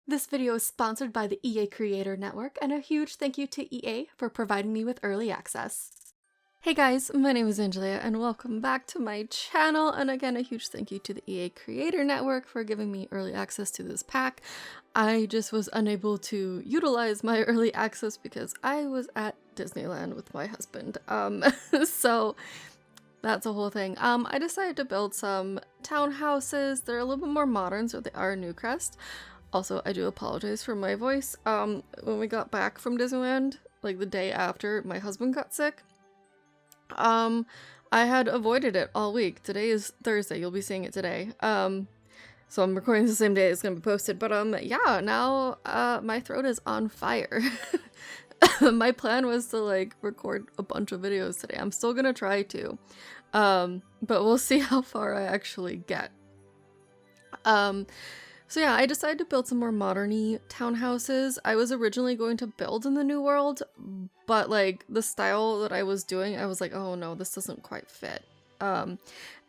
This video is sponsored by the EA Creator Network, and a huge thank you to EA for providing me with early access. Hey guys, my name is Angelia and welcome back to my channel, and again a huge thank you to the EA Creator Network for giving me early access to this pack. I just was unable to utilize my early access because I was at Disneyland with my husband, so that's a whole thing. I decided to build some townhouses. They're a little bit more modern, so they are Newcrest. Also, I do apologize for my voice. When we got back from Disneyland, like the day after my husband got sick, I had avoided it all week. Today is Thursday. You'll be seeing it today. So I'm recording the same day it's gonna be posted. But yeah, now my throat is on fire. My plan was to like record a bunch of videos today. I'm still gonna try to, but we'll see how far I actually get. So yeah, I decided to build some more modern-y townhouses. I was originally going to build in the New World, but like the style that I was doing, I was like, oh no, this doesn't quite fit. And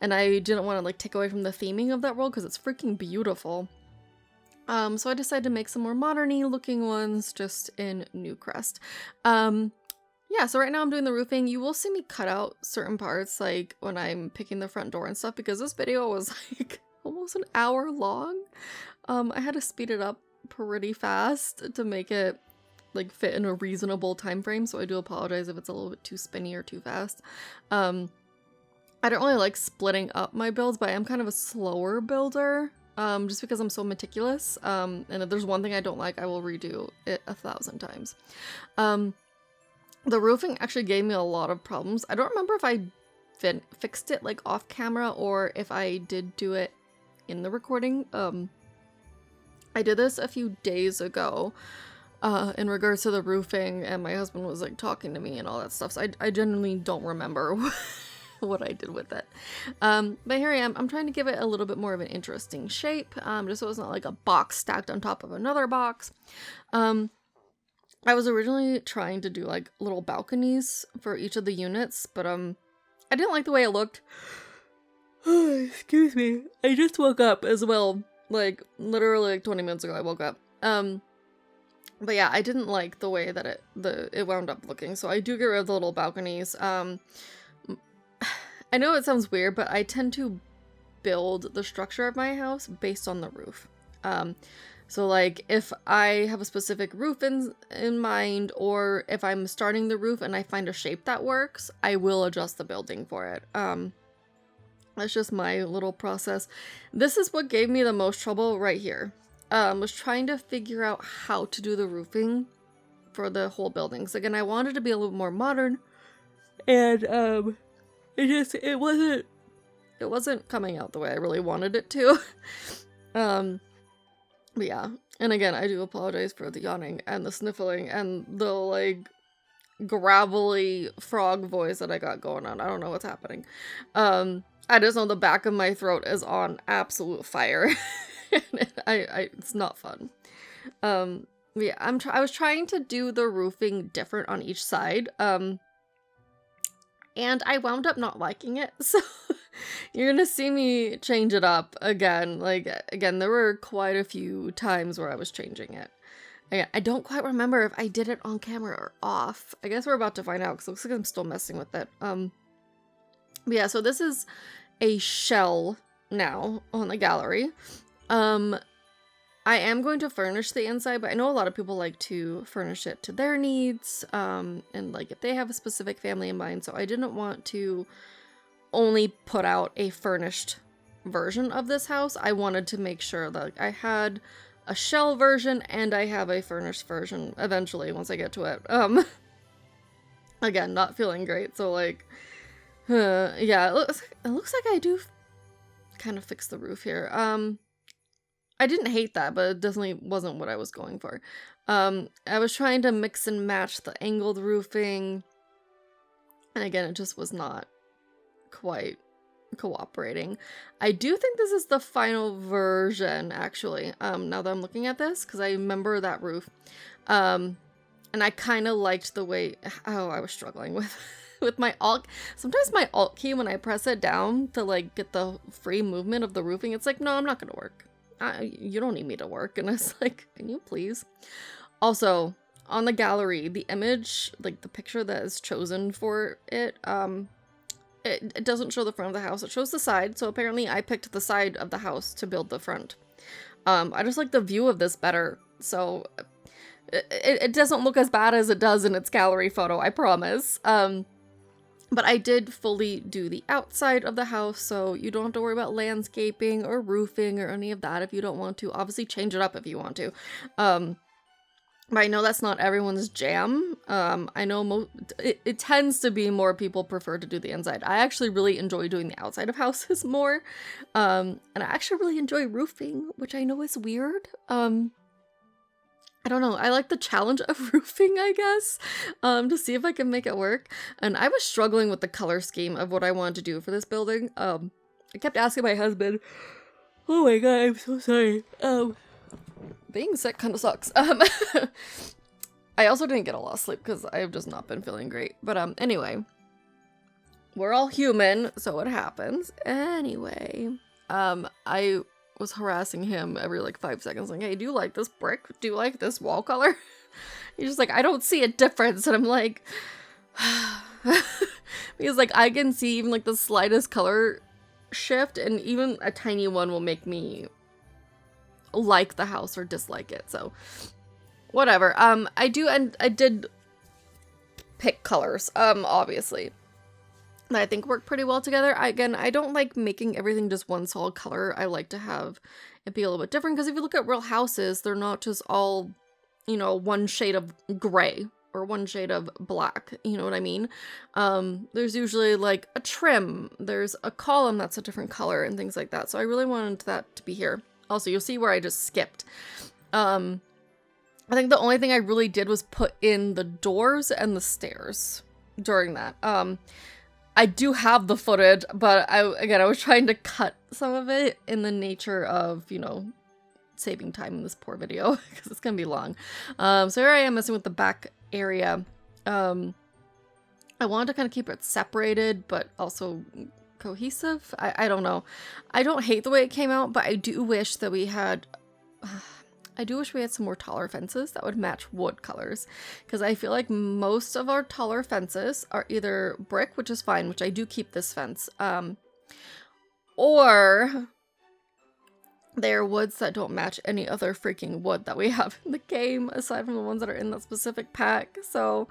I didn't want to like take away from the theming of that world because it's freaking beautiful. So I decided to make some more modern-y looking ones just in Newcrest. Yeah, so right now I'm doing the roofing. You will see me cut out certain parts like when I'm picking the front door and stuff because this video was like almost an hour long. I had to speed it up pretty fast to make it like fit in a reasonable time frame, so I do apologize if it's a little bit too spinny or too fast. I don't really like splitting up my builds, but I am kind of a slower builder, just because I'm so meticulous. And if there's one thing I don't like, I will redo it 1,000 times. The roofing actually gave me a lot of problems. I don't remember if I fixed it like off camera or if I did do it in the recording. I did this a few days ago in regards to the roofing, and my husband was like talking to me and all that stuff, so I genuinely don't remember what I did with it. But here I am. I'm trying to give it a little bit more of an interesting shape, just so it's not like a box stacked on top of another box. I was originally trying to do like little balconies for each of the units, but I didn't like the way it looked. Excuse me. I just woke up as well. Like, literally like 20 minutes ago I woke up. But yeah, I didn't like the way that it wound up looking, so I do get rid of the little balconies. I know it sounds weird, but I tend to build the structure of my house based on the roof. So like, if I have a specific roof in mind, or if I'm starting the roof and I find a shape that works, I will adjust the building for it. That's just my little process. This is what gave me the most trouble right here. Was trying to figure out how to do the roofing for the whole buildings. Again, I wanted to be a little more modern, and it wasn't coming out the way I really wanted it to. But yeah, and again, I do apologize for the yawning and the sniffling and the like gravelly frog voice that I got going on. I don't know what's happening. I just know the back of my throat is on absolute fire. It's not fun. Yeah, I was trying to do the roofing different on each side. And I wound up not liking it. So you're gonna see me change it up again. Like, again, there were quite a few times where I was changing it. Again, I don't quite remember if I did it on camera or off. I guess we're about to find out because it looks like I'm still messing with it. But yeah, so this is a shell now on the gallery. I am going to furnish the inside, but I know a lot of people like to furnish it to their needs, and like if they have a specific family in mind, so I didn't want to only put out a furnished version of this house. I wanted to make sure that like, I had a shell version and I have a furnished version eventually once I get to it. Again, not feeling great, so like, yeah, it looks like I do kind of fix the roof here. I didn't hate that, but it definitely wasn't what I was going for. I was trying to mix and match the angled roofing, and again, it just was not quite cooperating. I do think this is the final version, actually, now that I'm looking at this, because I remember that roof. And I kind of liked the way, I was struggling with my alt. Sometimes my alt key, when I press it down to like get the free movement of the roofing, it's like, no, I'm not gonna work. you don't need me to work. And I was like, can you please? Also, on the gallery, the image, like the picture that is chosen for it, it doesn't show the front of the house. It shows the side. So apparently I picked the side of the house to build the front. I just like the view of this better. So it doesn't look as bad as it does in its gallery photo, I promise. But I did fully do the outside of the house, so you don't have to worry about landscaping or roofing or any of that if you don't want to. Obviously, change it up if you want to. But I know that's not everyone's jam. I know it tends to be more people prefer to do the inside. I actually really enjoy doing the outside of houses more. And I actually really enjoy roofing, which I know is weird. I don't know. I like the challenge of roofing, I guess, to see if I can make it work. And I was struggling with the color scheme of what I wanted to do for this building. I kept asking my husband, oh my god, I'm so sorry. Being sick kind of sucks. I also didn't get a lot of sleep because I've just not been feeling great. But anyway, we're all human, so it happens. Anyway, I was harassing him every like 5 seconds, like, hey, do you like this brick? Do you like this wall color? He's just like, I don't see a difference. And I'm like, because like I can see even like the slightest color shift, and even a tiny one will make me like the house or dislike it. So whatever. I did pick colors, obviously, that I think work pretty well together. Again, I don't like making everything just one solid color. I like to have it be a little bit different, because if you look at real houses, they're not just all, you know, one shade of gray or one shade of black, you know what I mean? There's usually like a trim, there's a column that's a different color and things like that. So I really wanted that to be here. Also, you'll see where I just skipped. I think the only thing I really did was put in the doors and the stairs during that. I do have the footage, but I was trying to cut some of it in the nature of, you know, saving time in this poor video, because it's gonna be long. So here I am messing with the back area. I wanted to kind of keep it separated, but also cohesive. I don't know. I don't hate the way it came out, but I do wish that we had some more taller fences that would match wood colors, because I feel like most of our taller fences are either brick, which is fine, which I do keep this fence, or they're woods that don't match any other freaking wood that we have in the game, aside from the ones that are in that specific pack. So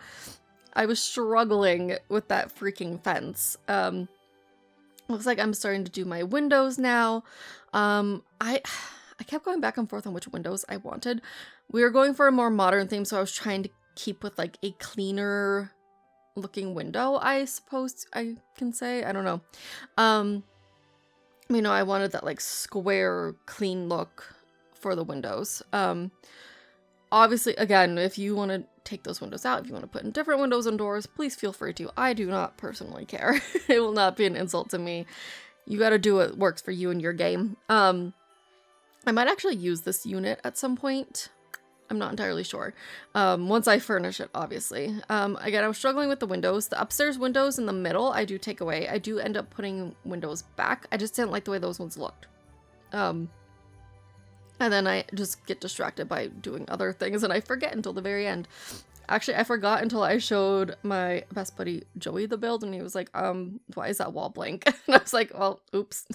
I was struggling with that freaking fence. Looks like I'm starting to do my windows now. I kept going back and forth on which windows I wanted. We were going for a more modern theme, so I was trying to keep with like a cleaner looking window, I suppose I can say. I don't know. You know, I wanted that like square, clean look for the windows. Obviously, again, if you want to take those windows out, if you want to put in different windows and doors, please feel free to. I do not personally care. It will not be an insult to me. You got to do what works for you and your game. I might actually use this unit at some point. I'm not entirely sure. Once I furnish it, obviously. Again, I was struggling with the windows. The upstairs windows in the middle, I do take away. I do end up putting windows back. I just didn't like the way those ones looked. And then I just get distracted by doing other things, and I forget until the very end. Actually, I forgot until I showed my best buddy Joey the build, and he was like, why is that wall blank? And I was like, well, oops.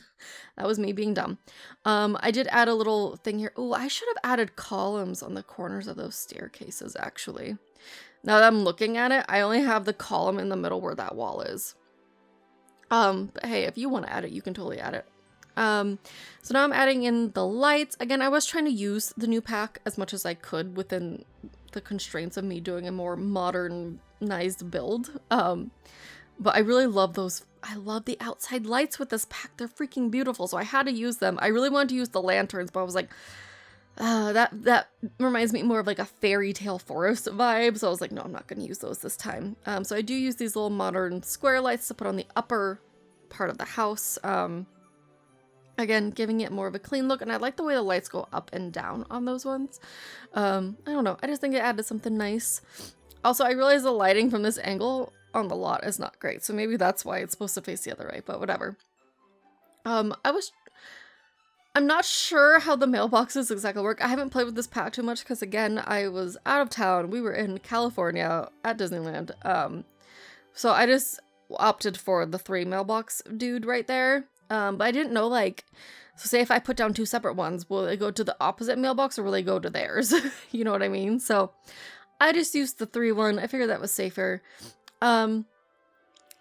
That was me being dumb. I did add a little thing here. Oh, I should have added columns on the corners of those staircases, actually. Now that I'm looking at it, I only have the column in the middle where that wall is. But hey, if you want to add it, you can totally add it. So now I'm adding in the lights. Again, I was trying to use the new pack as much as I could within the constraints of me doing a more modernized build. But I really love those. I love the outside lights with this pack. They're freaking beautiful. So I had to use them. I really wanted to use the lanterns, but I was like, that reminds me more of like a fairy tale forest vibe. So I was like, no, I'm not going to use those this time. So I do use these little modern square lights to put on the upper part of the house. Again, giving it more of a clean look, and I like the way the lights go up and down on those ones. I don't know, I just think it added something nice. Also, I realize the lighting from this angle on the lot is not great, so maybe that's why it's supposed to face the other way, but whatever. I'm I'm not sure how the mailboxes exactly work. I haven't played with this pack too much because, again, I was out of town. We were in California at Disneyland. So I just opted for the 3 mailbox dude right there. But I didn't know, like, so say if I put down 2 separate ones, will they go to the opposite mailbox or will they go to theirs? You know what I mean? So I just used the 3 one. I figured that was safer.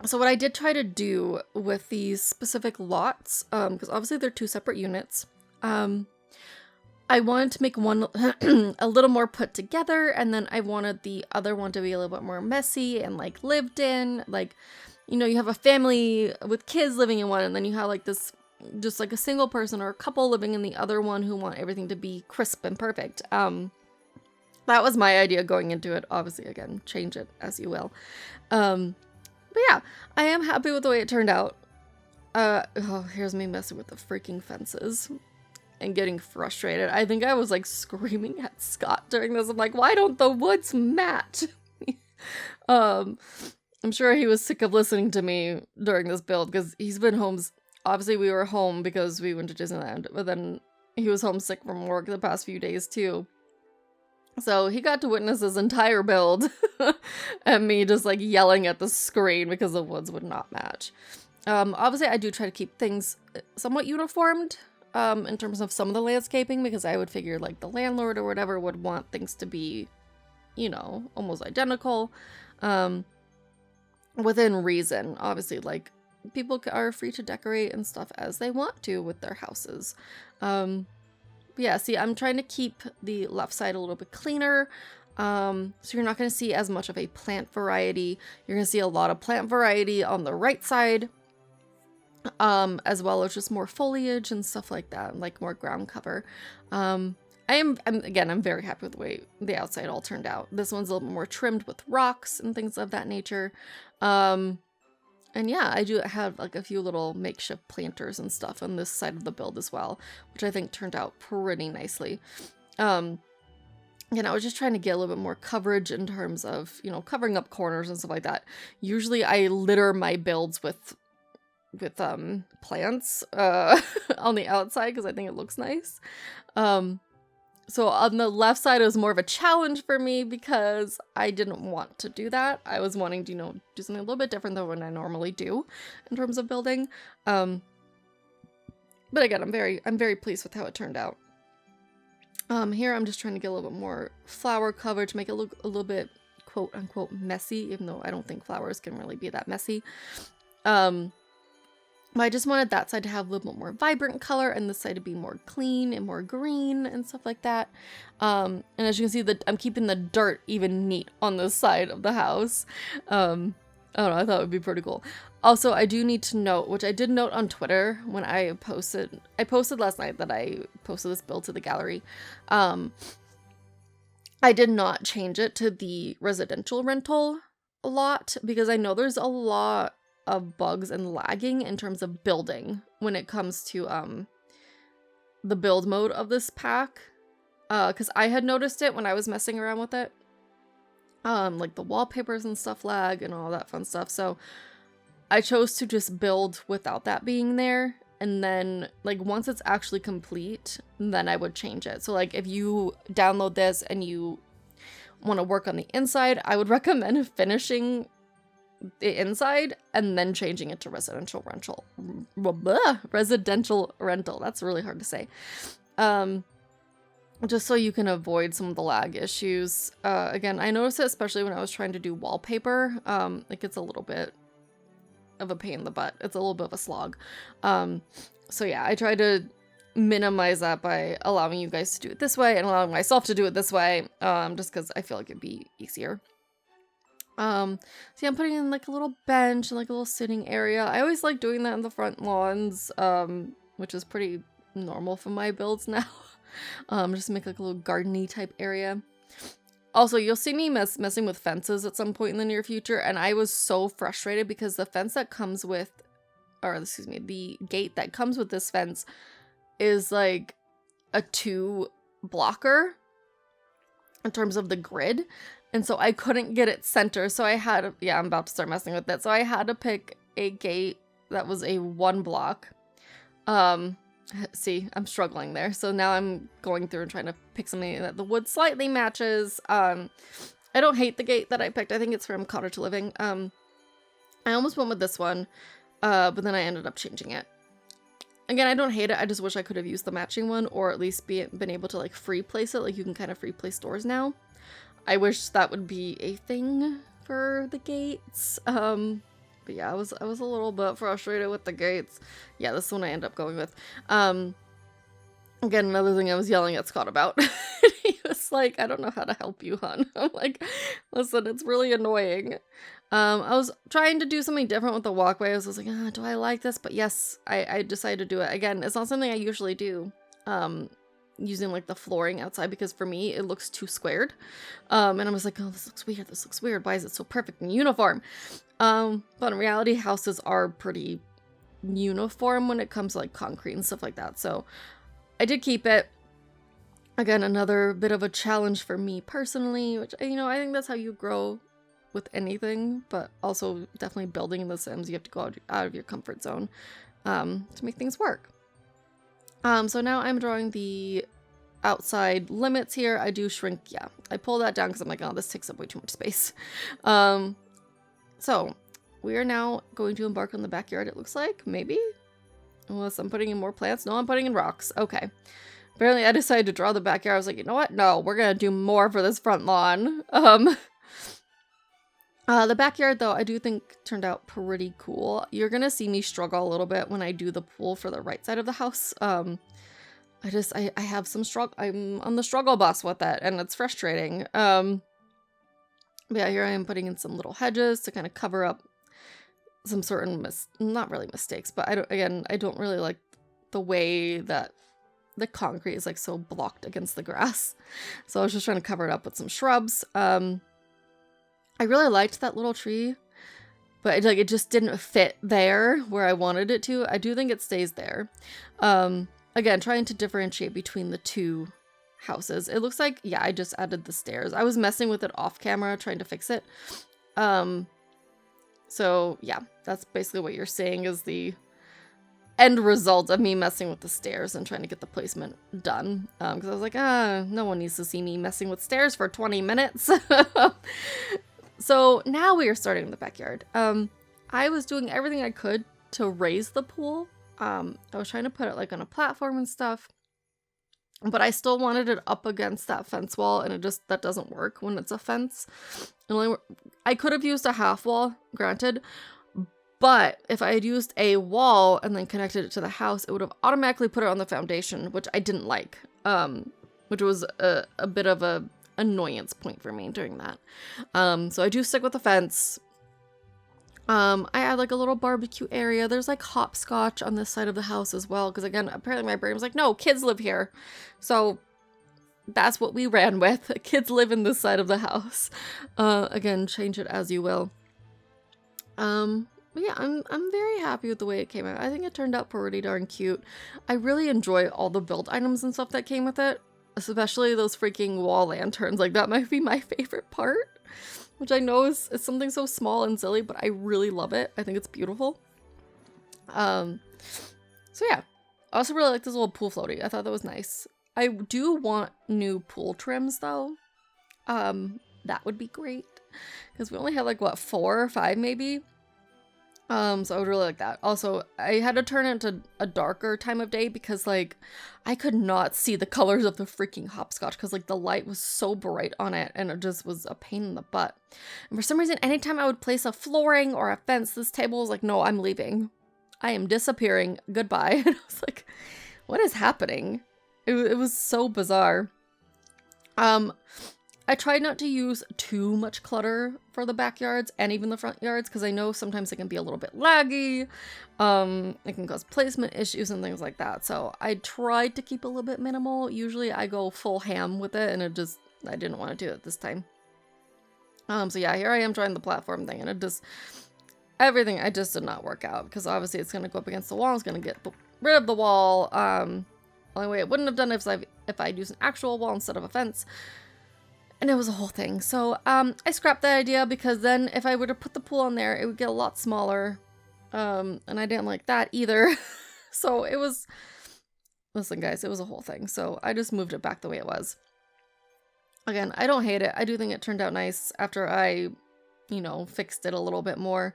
So what I did try to do with these specific lots, because obviously they're 2 separate units, I wanted to make one a little more put together, and then I wanted the other one to be a little bit more messy and, like, lived in. Like, you know, you have a family with kids living in one, and then you have, like, this, just like a single person or a couple living in the other one who want everything to be crisp and perfect. That was my idea going into it. Obviously, again, change it as you will. But yeah, I am happy with the way it turned out. Oh, here's me messing with the freaking fences and getting frustrated. I think I was, like, screaming at Scott during this. I'm like, why don't the woods match? I'm sure he was sick of listening to me during this build because he's been home. Obviously, we were home because we went to Disneyland, but then he was homesick from work the past few days too. So he got to witness this entire build and me just, like, yelling at the screen because the woods would not match. Obviously, I do try to keep things somewhat uniformed in terms of some of the landscaping, because I would figure, like, the landlord or whatever would want things to be, you know, almost identical. Within reason, obviously, like, people are free to decorate and stuff as they want to with their houses. Yeah, see, I'm trying to keep the left side a little bit cleaner. So you're not going to see as much of a plant variety. You're going to see a lot of plant variety on the right side, as well as just more foliage and stuff like that, like more ground cover. I'm very happy with the way the outside all turned out. This one's a little bit more trimmed with rocks and things of that nature. And yeah, I do have, like, a few little makeshift planters and stuff on this side of the build as well, which I think turned out pretty nicely. Again, I was just trying to get a little bit more coverage in terms of, you know, covering up corners and stuff like that. Usually I litter my builds with plants on the outside because I think it looks nice. So on the left side, it was more of a challenge for me because I didn't want to do that. I was wanting to, you know, do something a little bit different than what I normally do in terms of building. But again, I'm very pleased with how it turned out. Here I'm just trying to get a little bit more flower coverage, make it look a little bit quote unquote messy, even though I don't think flowers can really be that messy. But I just wanted that side to have a little bit more vibrant color and this side to be more clean and more green and stuff like that. And as you can see, I'm keeping the dirt even neat on this side of the house. I don't know, I thought it would be pretty cool. Also, I do need to note, which I did note on Twitter when I posted last night that I posted this build to the gallery. I did not change it to the residential rental lot because I know there's a lot of bugs and lagging in terms of building when it comes to the build mode of this pack, because I had noticed it when I was messing around with it, like the wallpapers and stuff lag and all that fun stuff. So I chose to just build without that being there, and then, like, once it's actually complete, then I would change it. So, like, if you download this and you want to work on the inside, I would recommend finishing the inside and then changing it to residential rental. Residential rental. That's really hard to say. Just so you can avoid some of the lag issues. Again, I noticed it especially when I was trying to do wallpaper. Like, it's a little bit of a pain in the butt. It's a little bit of a slog. So yeah, I try to minimize that by allowing you guys to do it this way and allowing myself to do it this way, just because I feel like it'd be easier. So yeah, I'm putting in, like, a little bench and, like, a little sitting area. I always like doing that in the front lawns, which is pretty normal for my builds now. Just to make, like, a little garden-y type area. Also, you'll see me messing with fences at some point in the near future, and I was so frustrated because the fence that comes with, the gate that comes with this fence is, like, a 2 blocker in terms of the grid. And so I couldn't get it center. So I had, I'm about to start messing with it. So I had to pick a gate that was a 1 block. See, I'm struggling there. So now I'm going through and trying to pick something that the wood slightly matches. I don't hate the gate that I picked. I think it's from Cottage Living. I almost went with this one, but then I ended up changing it. Again, I don't hate it. I just wish I could have used the matching one, or at least been able to like free place it. Like you can kind of free place doors now. I wish that would be a thing for the gates. But yeah, I was a little bit frustrated with the gates. Yeah, this is the one I ended up going with. Again, another thing I was yelling at Scott about. He was like, I don't know how to help you, hon. I'm like, listen, it's really annoying. I was trying to do something different with the walkway. I was like, do I like this? But yes, I decided to do it. Again, it's not something I usually do. Using like the flooring outside, because for me it looks too squared. And I was like, oh, this looks weird. This looks weird. Why is it so perfect and uniform? But in reality, houses are pretty uniform when it comes to like concrete and stuff like that. So I did keep it. Again, another bit of a challenge for me personally, which, you know, I think that's how you grow with anything, but also definitely building in The Sims, you have to go out of your comfort zone to make things work. So now I'm drawing the outside limits here. I do shrink, yeah. I pull that down because I'm like, oh, this takes up way too much space. So we are now going to embark on the backyard, it looks like, maybe? Unless I'm putting in more plants. No, I'm putting in rocks. Okay. Apparently I decided to draw the backyard. I was like, you know what? No, we're going to do more for this front lawn. The backyard, though, I do think turned out pretty cool. You're going to see me struggle a little bit when I do the pool for the right side of the house. I have some struggle. I'm on the struggle bus with it, and it's frustrating. But yeah, here I am putting in some little hedges to kind of cover up some certain, not really mistakes, but I don't really like the way that the concrete is like so blocked against the grass. So I was just trying to cover it up with some shrubs. I really liked that little tree, but it just didn't fit there where I wanted it to. I do think it stays there. Again, trying to differentiate between the two houses. It looks like, yeah, I just added the stairs. I was messing with it off camera, trying to fix it. So yeah, that's basically what you're seeing is the end result of me messing with the stairs and trying to get the placement done. Because I was like, no one needs to see me messing with stairs for 20 minutes. So now we are starting in the backyard. I was doing everything I could to raise the pool. I was trying to put it like on a platform and stuff, but I still wanted it up against that fence wall, and that doesn't work when it's a fence. I could have used a half wall, granted, but if I had used a wall and then connected it to the house, it would have automatically put it on the foundation, which I didn't like, which was a bit of a annoyance point for me doing that. So I do stick with the fence. I add like a little barbecue area. There's like hopscotch on this side of the house as well, because again, apparently my brain was like, no, kids live here. So that's what we ran with. Kids live in this side of the house. Again, change it as you will. But yeah, I'm very happy with the way it came out. I think it turned out pretty darn cute. I really enjoy all the build items and stuff that came with it, especially those freaking wall lanterns. Like, that might be my favorite part, which I know is something so small and silly, but I really love it. I think it's beautiful. So yeah, I also really like this little pool floaty. I thought that was nice. I do want new pool trims though. That would be great, because we only had like, what, 4 or 5 maybe? So I would really like that. Also, I had to turn it to a darker time of day because, like, I could not see the colors of the freaking hopscotch because, like, the light was so bright on it, and it just was a pain in the butt. And for some reason, anytime I would place a flooring or a fence, this table was like, no, I'm leaving. I am disappearing. Goodbye. And I was like, what is happening? It was so bizarre. I tried not to use too much clutter for the backyards and even the front yards, because I know sometimes it can be a little bit laggy. It can cause placement issues and things like that. So I tried to keep a little bit minimal. Usually I go full ham with it, and I didn't want to do it this time. So yeah, here I am trying the platform thing, and everything just did not work out, because obviously it's going to go up against the wall. It's going to get rid of the wall. Only way it wouldn't have done it if I'd used an actual wall instead of a fence. And it was a whole thing. So I scrapped that idea, because then if I were to put the pool on there, it would get a lot smaller. And I didn't like that either. So it was listen guys, it was a whole thing. So I just moved it back the way it was. Again, I don't hate it. I do think it turned out nice after I, you know, fixed it a little bit more.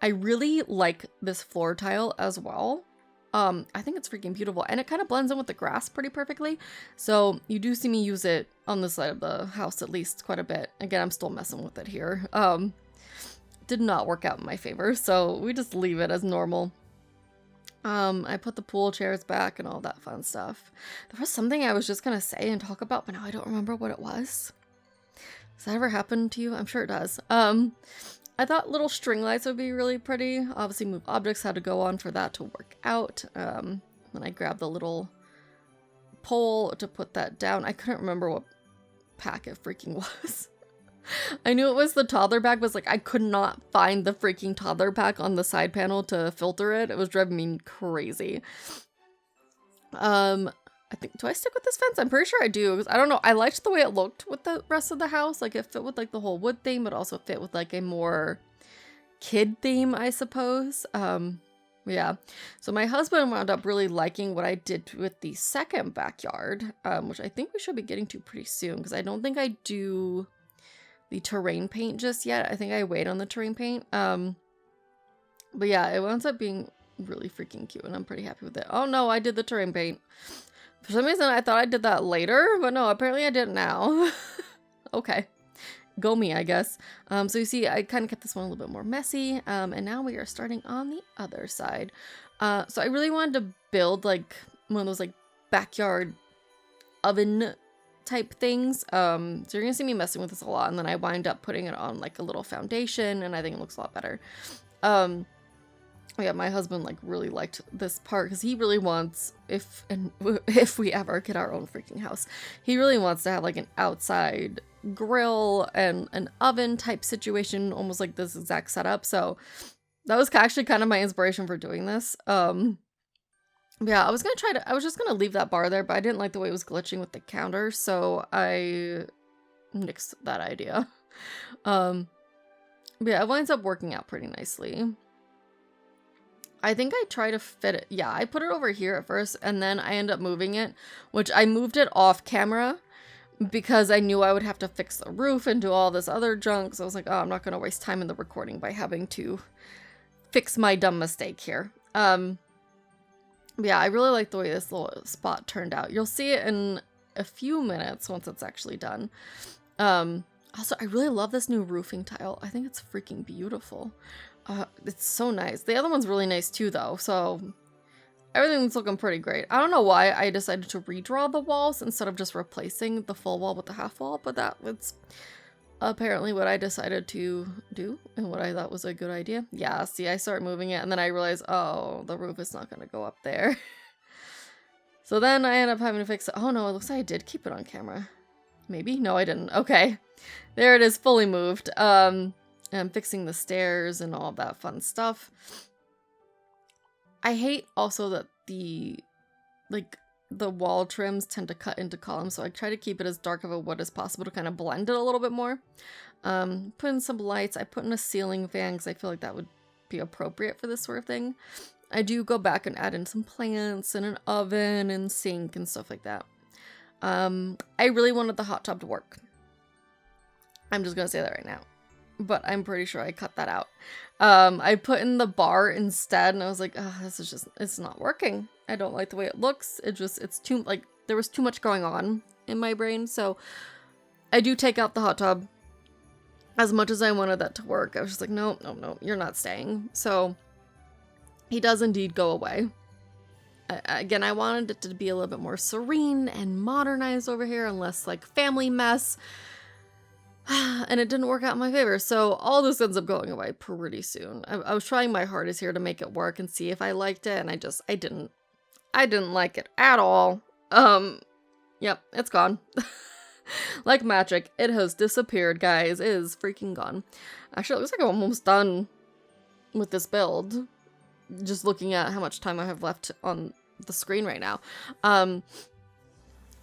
I really like this floor tile as well. I think it's freaking beautiful, and it kind of blends in with the grass pretty perfectly. So you do see me use it on this side of the house at least quite a bit. Again, I'm still messing with it here. Did not work out in my favor, so we just leave it as normal. I put the pool chairs back and all that fun stuff. There was something I was just gonna say and talk about, but now I don't remember what it was. Does that ever happen to you? I'm sure it does. I thought little string lights would be really pretty. Obviously, move objects had to go on for that to work out. Then I grabbed the little pole to put that down. I couldn't remember what pack it freaking was. I knew it was the toddler pack, but like I could not find the freaking toddler pack on the side panel to filter it. It was driving me crazy. I think, do I stick with this fence? I'm pretty sure I do, because I don't know. I liked the way it looked with the rest of the house. Like it fit with like the whole wood theme, but also fit with like a more kid theme, I suppose. Yeah. So my husband wound up really liking what I did with the second backyard, which I think we should be getting to pretty soon, because I don't think I do the terrain paint just yet. I think I wait on the terrain paint. But yeah, it ends up being really freaking cute, and I'm pretty happy with it. Oh no, I did the terrain paint. For some reason, I thought I did that later, but no, apparently I did it now. Okay. Go me, I guess. So you see, I kind of kept this one a little bit more messy, and now we are starting on the other side. So I really wanted to build, like, one of those, like, backyard oven type things. So you're gonna see me messing with this a lot, and then I wind up putting it on, like, a little foundation, and I think it looks a lot better. Yeah, my husband like really liked this part because he really wants, if we ever get our own freaking house, he really wants to have like an outside grill and an oven type situation, almost like this exact setup. So that was actually kind of my inspiration for doing this. Yeah, I was just gonna leave that bar there, but I didn't like the way it was glitching with the counter, so I nixed that idea. Yeah, it winds up working out pretty nicely. I think I try to fit it. Yeah, I put it over here at first, and then I end up moving it, which I moved it off camera because I knew I would have to fix the roof and do all this other junk. So I was like, oh, I'm not going to waste time in the recording by having to fix my dumb mistake here. Yeah, I really like the way this little spot turned out. You'll see it in a few minutes once it's actually done. Also, I really love this new roofing tile. I think it's freaking beautiful. It's so nice. The other one's really nice too, though, so everything's looking pretty great. I don't know why I decided to redraw the walls instead of just replacing the full wall with the half wall, but that's apparently what I decided to do and what I thought was a good idea. Yeah, see, I started moving it, and then I realized, oh, the roof is not going to go up there. So then I ended up having to fix it. Oh no, it looks like I did keep it on camera. Maybe? No, I didn't. Okay. There it is, fully moved. I'm fixing the stairs and all of that fun stuff. I hate also that the wall trims tend to cut into columns, so I try to keep it as dark of a wood as possible to kind of blend it a little bit more. Put in some lights. I put in a ceiling fan because I feel like that would be appropriate for this sort of thing. I do go back and add in some plants and an oven and sink and stuff like that. I really wanted the hot tub to work. I'm just gonna say that right now. But I'm pretty sure I cut that out. I put in the bar instead, and I was like, oh, this is just, it's not working. I don't like the way it looks. It's too, like, there was too much going on in my brain, so I do take out the hot tub. As much as I wanted that to work, I was just like, no, you're not staying. So he does indeed go away. Again, I wanted it to be a little bit more serene and modernized over here, and less, like, family mess. And it didn't work out in my favor, so all this ends up going away pretty soon. I was trying my hardest here to make it work and see if I liked it, and I didn't like it at all. Yep, it's gone. Like magic, it has disappeared, guys. It is freaking gone. Actually, it looks like I'm almost done with this build. Just looking at how much time I have left on the screen right now.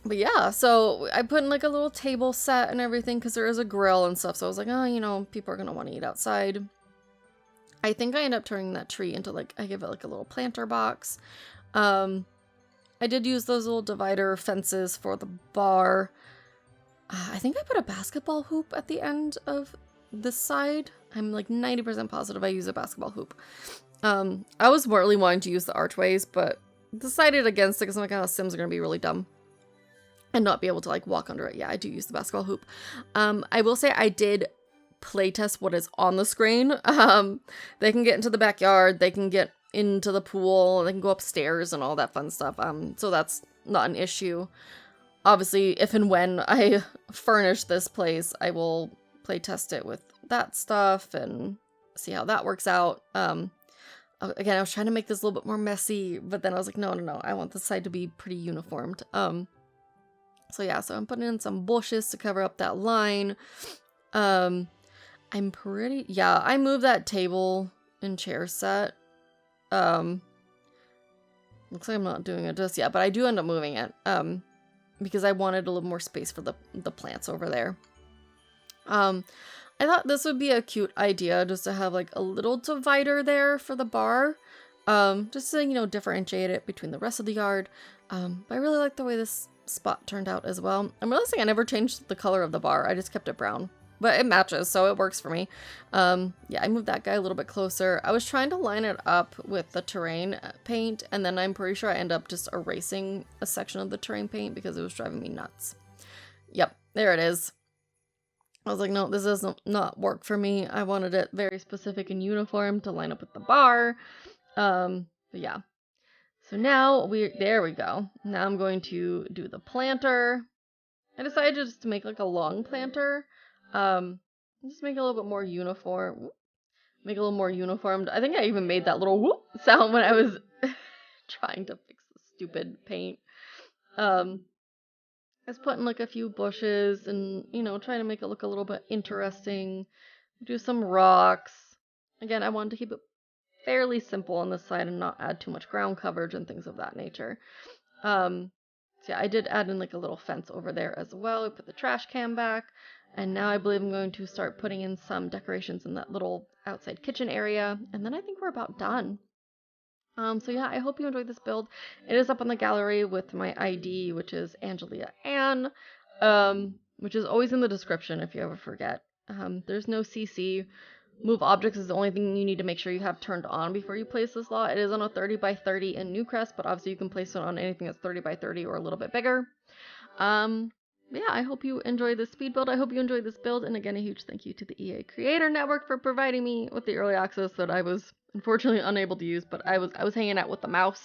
But yeah, so I put in like a little table set and everything because there is a grill and stuff. So I was like, oh, you know, people are going to want to eat outside. I think I end up turning that tree into like, I give it like a little planter box. I did use those little divider fences for the bar. I think I put a basketball hoop at the end of this side. I'm like 90% positive I use a basketball hoop. I was really wanting to use the archways, but decided against it because I'm like, oh, Sims are going to be really dumb and not be able to like walk under it. Yeah, I do use the basketball hoop. I will say I did playtest what is on the screen. They can get into the backyard, they can get into the pool, they can go upstairs and all that fun stuff. So that's not an issue. Obviously, if and when I furnish this place, I will playtest it with that stuff and see how that works out. Again, I was trying to make this a little bit more messy, but then I was like, no, I want this side to be pretty uniformed. So yeah, so I'm putting in some bushes to cover up that line. I moved that table and chair set. Looks like I'm not doing it just yet, but I do end up moving it. Because I wanted a little more space for the plants over there. I thought this would be a cute idea just to have like a little divider there for the bar. Just to, differentiate it between the rest of the yard. But I really like the way this spot turned out as well. I'm realizing I never changed the color of the bar. I just kept it brown. But it matches, so it works for me. Yeah, I moved that guy a little bit closer. I was trying to line it up with the terrain paint, and then I'm pretty sure I ended up just erasing a section of the terrain paint because it was driving me nuts. Yep, there it is. I was like, no, this does not work for me. I wanted it very specific and uniform to line up with the bar. But yeah. So now there we go. Now I'm going to do the planter. I decided just to make like a long planter. Just make it a little bit more uniform. Make it a little more uniformed. I think I even made that little whoop sound when I was trying to fix the stupid paint. I was putting like a few bushes and, trying to make it look a little bit interesting. Do some rocks. Again, I wanted to keep it fairly simple on this side and not add too much ground coverage and things of that nature. So yeah, I did add in like a little fence over there as well. I put the trash can back. And now I believe I'm going to start putting in some decorations in that little outside kitchen area. And then I think we're about done. So yeah, I hope you enjoyed this build. It is up on the gallery with my ID, which is AngeliaAnn, which is always in the description if you ever forget. There's no CC. Move objects is the only thing you need to make sure you have turned on before you place this lot. It is on a 30 by 30 in Newcrest, but obviously you can place it on anything that's 30 by 30 or a little bit bigger. Yeah, I hope you enjoyed this speed build. I hope you enjoyed this build. And again, a huge thank you to the EA Creator Network for providing me with the early access that I was unfortunately unable to use, but I was hanging out with the mouse.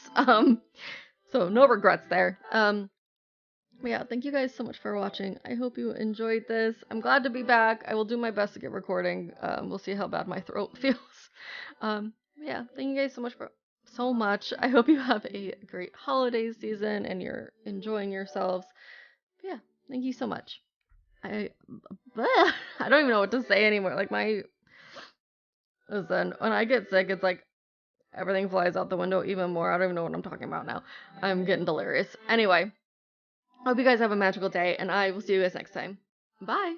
So no regrets there. But yeah, thank you guys so much for watching. I hope you enjoyed this. I'm glad to be back. I will do my best to get recording. We'll see how bad my throat feels. Yeah, thank you guys so much. I hope you have a great holiday season and you're enjoying yourselves. But yeah, thank you so much. I don't even know what to say anymore. Like listen, when I get sick, it's like everything flies out the window even more. I don't even know what I'm talking about now. I'm getting delirious. Anyway, hope you guys have a magical day, and I will see you guys next time. Bye!